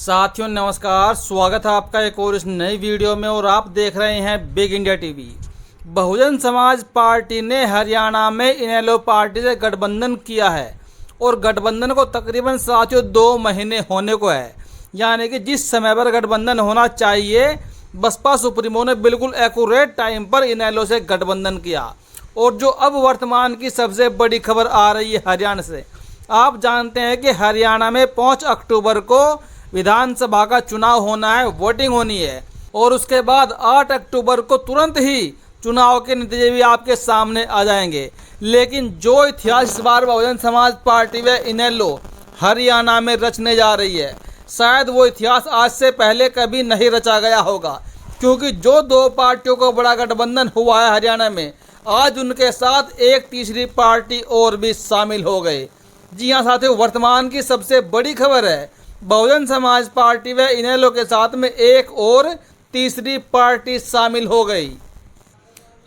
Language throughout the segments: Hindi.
साथियों नमस्कार, स्वागत है आपका एक और इस नई वीडियो में। और आप देख रहे हैं big India TV. Bahujan Samaj party ने हरियाणा में इनेलो पार्टी से गठबंधन किया है और गठबंधन को तकरीबन साथियों 2 महीने होने को है। यानी कि जिस समय पर गठबंधन होना चाहिए, बसपा सुप्रीमो ने बिल्कुल एक्यूरेट टाइम पर इनेलो से गठबंधन किया। और जो अब वर्तमान की सबसे बड़ी खबर आ रही है हरियाणा से, आप जानते हैं कि हरियाणा में 5 अक्टूबर को विधानसभा का चुनाव होना है, वोटिंग होनी है। और उसके बाद 8 अक्टूबर को तुरंत ही चुनाव के नतीजे भी आपके सामने आ जाएंगे। लेकिन जो इतिहास इस बार बहुजन समाज पार्टी व इनेलो हरियाणा में रचने जा रही है, शायद वो इतिहास आज से पहले कभी नहीं रचा गया होगा। क्योंकि जो 2 पार्टियों को बड़ा गठबंधन हुआ है हरियाणा में, आज उनके साथ एक तीसरी पार्टी और भी शामिल हो गए। जी हाँ साथियों, वर्तमान की सबसे बड़ी खबर है, बहुजन समाज पार्टी व इनेलो के साथ में एक और तीसरी पार्टी शामिल हो गई।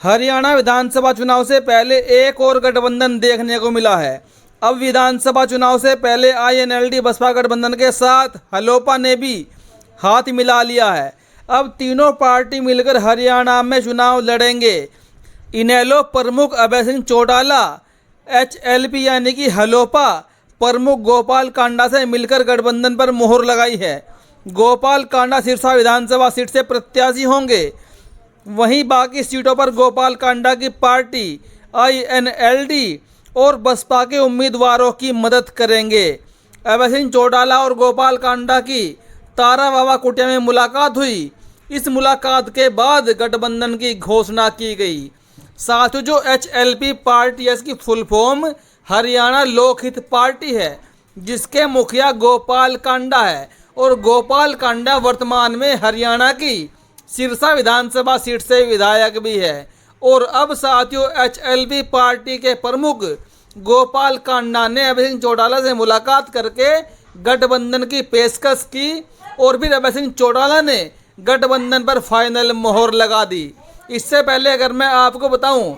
हरियाणा विधानसभा चुनाव से पहले एक और गठबंधन देखने को मिला है। अब विधानसभा चुनाव से पहले आईएनएलडी बसपा गठबंधन के साथ हलोपा ने भी हाथ मिला लिया है। अब तीनों पार्टी मिलकर हरियाणा में चुनाव लड़ेंगे। इनेलो प्रमुख अभय सिंह चौटाला, एचएलपी यानी कि हलोपा प्रमुख गोपाल कांडा से मिलकर गठबंधन पर मोहर लगाई है। गोपाल कांडा सिरसा विधानसभा सीट से प्रत्याशी होंगे। वहीं बाकी सीटों पर गोपाल कांडा की पार्टी आईएनएलडी और बसपा के उम्मीदवारों की मदद करेंगे। अभय सिंह चौटाला और गोपाल कांडा की ताराबाबा कुटिया में मुलाकात हुई। इस मुलाकात के बाद गठबंधन की घोषणा की गई। साथियों, जो एचएलपी पार्टी है, इसकी full form Haryana Lokhit party है, जिसके मुखिया गोपाल कांडा है। और गोपाल कांडा वर्तमान में हरियाणा की सिरसा विधानसभा सीट से विधायक भी है। और अब साथियों, एचएलपी पार्टी के प्रमुख गोपाल कांडा ने अभय सिंह चौटाला से मुलाकात करके गठबंधन की पेशकश की। और फिर अभय सिंह चौटाला ने गठबंधन पर फाइनल मोहर लगा दी। इससे पहले अगर मैं आपको बताऊं,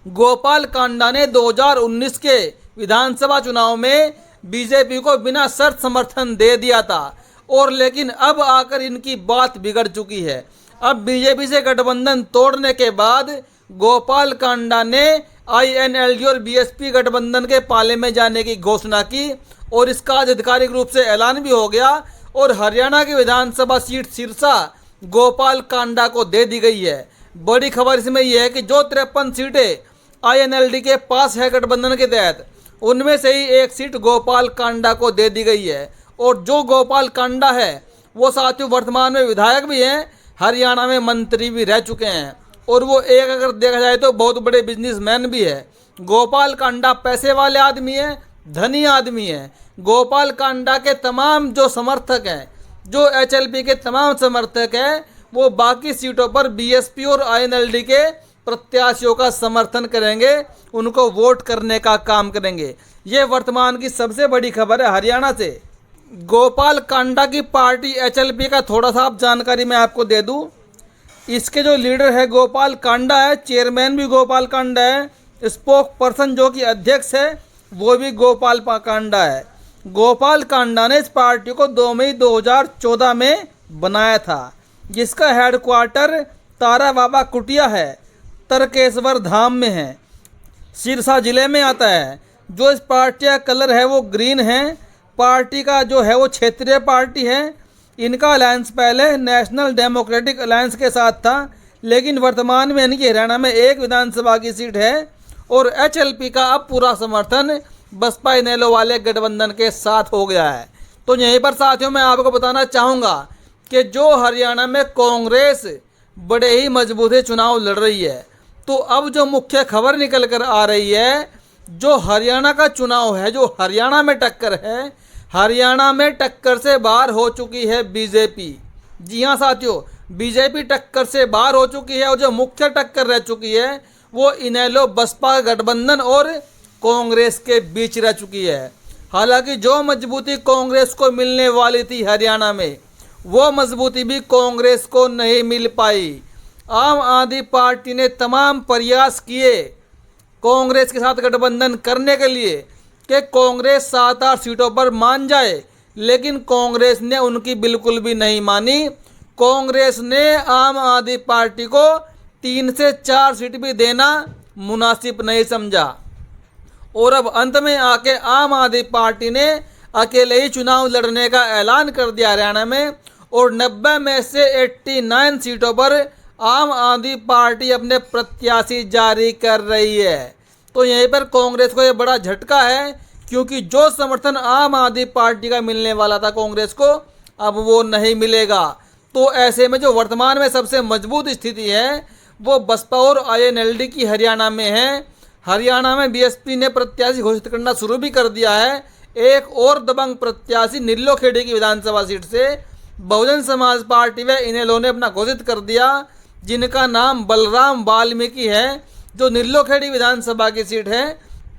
गोपाल कांडा ने 2019 के विधानसभा चुनाव में बीजेपी को बिना शर्त समर्थन दे दिया था। और लेकिन अब आकर इनकी बात बिगड़ चुकी है। अब बीजेपी से गठबंधन तोड़ने के बाद गोपाल कांडा ने आईएनएलडी और बीएसपी गठबंधन के पाले में जाने की घोषणा की। और इसका आधिकारिक रूप से ऐलान भी हो गया। और हरियाणा की विधानसभा सीट सिरसा गोपाल कांडा को दे दी गई है। बड़ी खबर इसमें यह है कि जो 53 सीटें आईएनएलडी के पास है गठबंधन के तहत, उनमें से ही एक सीट गोपाल कांडा को दे दी गई है। और जो गोपाल कांडा है वो साथियों वर्तमान में विधायक भी हैं, हरियाणा में मंत्री भी रह चुके हैं। और वो एक अगर देखा जाए तो बहुत बड़े बिजनेसमैन भी है। गोपाल कांडा पैसे वाले आदमी है, धनी आदमी है। गोपाल कांडा के तमाम जो समर्थक हैं, जो एचएलपी के तमाम समर्थक हैं, वो बाकी सीटों पर बीएसपी और आईएनएलडी के प्रत्याशियों का समर्थन करेंगे, उनको वोट करने का काम करेंगे। ये वर्तमान की सबसे बड़ी खबर है हरियाणा से। गोपाल कांडा की पार्टी एचएलपी का थोड़ा सा आप जानकारी मैं आपको दे दूं। इसके जो लीडर है गोपाल कांडा है, चेयरमैन भी गोपाल कांडा है, स्पोक पर्सन जो कि अध्यक्ष है वो भी गोपाल कांडा है। गोपाल कांडा ने इस पार्टी को 2 मई 2014 में बनाया था, जिसका हेडक्वार्टर ताराबाबा कुटिया है, तरकेश्वर धाम में है, सिरसा जिले में आता है। जो इस पार्टी का कलर है वो ग्रीन है। पार्टी का जो है वो क्षेत्रीय पार्टी है। इनका अलायंस पहले नेशनल डेमोक्रेटिक अलायंस के साथ था, लेकिन वर्तमान में इनकी हरियाणा में एक विधानसभा की सीट है। और एचएलपी का अब पूरा समर्थन बसपा इनेलो वाले गठबंधन के साथ हो गया है। तो यहीं पर साथियों मैं आपको बताना चाहूँगा कि जो हरियाणा में कांग्रेस बड़े ही मजबूती चुनाव लड़ रही है, तो अब जो मुख्य खबर निकल कर आ रही है, जो हरियाणा का चुनाव है, जो हरियाणा में टक्कर है, हरियाणा में टक्कर से बाहर हो चुकी है बीजेपी। जी हाँ साथियों, बीजेपी टक्कर से बाहर हो चुकी है। और जो मुख्य टक्कर रह चुकी है वो इनेलो बसपा गठबंधन और कांग्रेस के बीच रह चुकी है। हालांकि जो मजबूती कांग्रेस को मिलने वाली थी हरियाणा में, वो मजबूती भी कांग्रेस को नहीं मिल पाई। आम आदमी पार्टी ने तमाम प्रयास किए कांग्रेस के साथ गठबंधन करने के लिए कि कांग्रेस 7-8 सीटों पर मान जाए, लेकिन कांग्रेस ने उनकी बिल्कुल भी नहीं मानी। कांग्रेस ने आम आदमी पार्टी को 3 से 4 सीट भी देना मुनासिब नहीं समझा और अब अंत में आके आम आदमी पार्टी ने अकेले ही चुनाव लड़ने का ऐलान कर दिया हरियाणा में और 90 में से 89 सीटों पर आम आदमी पार्टी अपने प्रत्याशी जारी कर रही है। तो यहीं पर कांग्रेस को ये बड़ा झटका है, क्योंकि जो समर्थन आम आदमी पार्टी का मिलने वाला था कांग्रेस को, अब वो नहीं मिलेगा। तो ऐसे में जो वर्तमान में सबसे मजबूत स्थिति है वो बसपा और INLD की हरियाणा में है। हरियाणा में BSP ने प्रत्याशी घोषित करना शुरू भी कर दिया है। एक और दबंग प्रत्याशी नीलोखेड़ी की विधानसभा सीट से बहुजन समाज पार्टी व इनेलो ने अपना घोषित कर दिया, जिनका नाम बलराम वाल्मीकि है, जो नीलोखेड़ी विधानसभा की सीट है।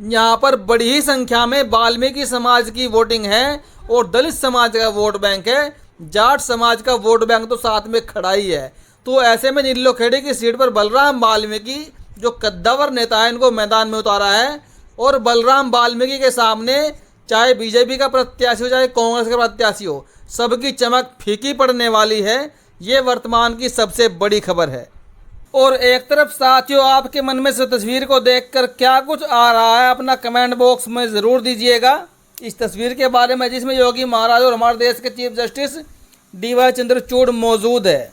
यहाँ पर बड़ी ही संख्या में वाल्मीकि समाज की वोटिंग है और दलित समाज का वोट बैंक है, जाट समाज का वोट बैंक तो साथ में खड़ा ही है। तो ऐसे में नीलोखेड़ी की सीट पर बलराम वाल्मीकि जो कद्दावर नेता है, इनको मैदान में उतारा है और बलराम वाल्मीकि के सामने चाहे बीजेपी का प्रत्याशी हो चाहे कांग्रेस का प्रत्याशी हो, सबकी चमक फीकी पड़ने वाली है। ये वर्तमान की सबसे बड़ी खबर है। और एक तरफ साथियों, आपके मन में से तस्वीर को देखकर क्या कुछ आ रहा है, अपना कमेंट बॉक्स में ज़रूर दीजिएगा इस तस्वीर के बारे में, जिसमें योगी महाराज और हमारे देश के चीफ जस्टिस DY चंद्रचूड़ मौजूद है।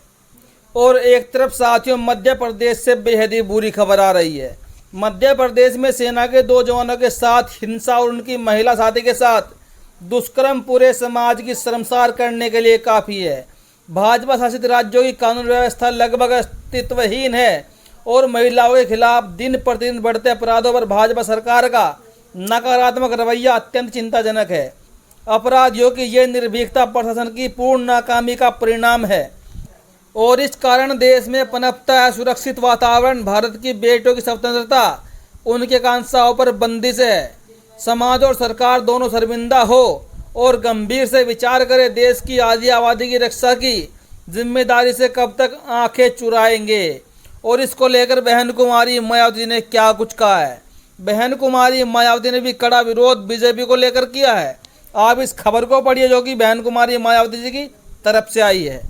और एक तरफ साथियों, मध्य प्रदेश से बेहद ही बुरी खबर आ रही है। मध्य प्रदेश में सेना के 2 जवानों के साथ हिंसा और उनकी महिला साथी के साथ दुष्कर्म पूरे समाज की शर्मसार करने के लिए काफ़ी है। भाजपा शासित राज्यों की कानून व्यवस्था लगभग अस्तित्वहीन है और महिलाओं के खिलाफ दिन प्रतिदिन बढ़ते अपराधों पर भाजपा सरकार का नकारात्मक रवैया अत्यंत चिंताजनक है। अपराधियों की ये निर्भीकता प्रशासन की पूर्ण नाकामी का परिणाम है और इस कारण देश में पनपता है सुरक्षित वातावरण। भारत की बेटियों की स्वतंत्रता, उनके कांसाओं पर बंदिश है। समाज और सरकार दोनों शर्मिंदा हो और गंभीर से विचार करे। देश की आधी आबादी की रक्षा की जिम्मेदारी से कब तक आंखें चुराएंगे। और इसको लेकर बहन कुमारी मायावती ने क्या कुछ कहा है। बहन कुमारी मायावती ने भी कड़ा विरोध बीजेपी को लेकर किया है। आप इस खबर को पढ़िए जो कि बहन कुमारी मायावती जी की तरफ से आई है।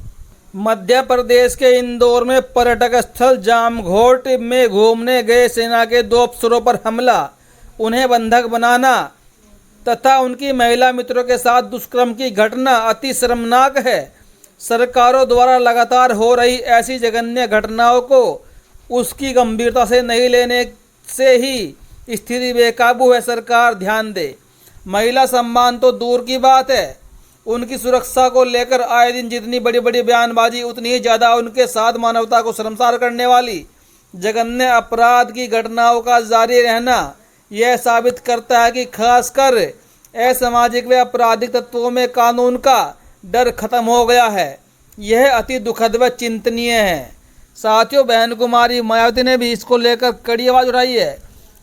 मध्य प्रदेश के इंदौर में पर्यटक स्थल जामघोट में घूमने गए सेना के 2 अफसरों पर हमला, उन्हें बंधक बनाना तथा उनकी महिला मित्रों के साथ दुष्कर्म की घटना अति शर्मनाक है। सरकारों द्वारा लगातार हो रही ऐसी जघन्य घटनाओं को उसकी गंभीरता से नहीं लेने से ही स्थिति बेकाबू है। सरकार ध्यान दे। महिला सम्मान तो दूर की बात है, उनकी सुरक्षा को लेकर आए दिन जितनी बड़ी बड़ी बयानबाजी, उतनी ही ज़्यादा उनके साथ मानवता को शर्मसार करने वाली जघन्य अपराध की घटनाओं का जारी रहना यह साबित करता है कि खासकर असामाजिक व आपराधिक तत्वों में कानून का डर खत्म हो गया है। यह अति दुखद व चिंतनीय है। साथियों, बहन कुमारी मायावती ने भी इसको लेकर कड़ी आवाज़ उठाई है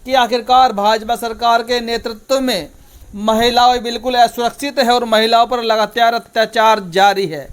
कि आखिरकार भाजपा सरकार के नेतृत्व में महिलाएं बिल्कुल असुरक्षित है और महिलाओं पर लगातार अत्याचार जारी है।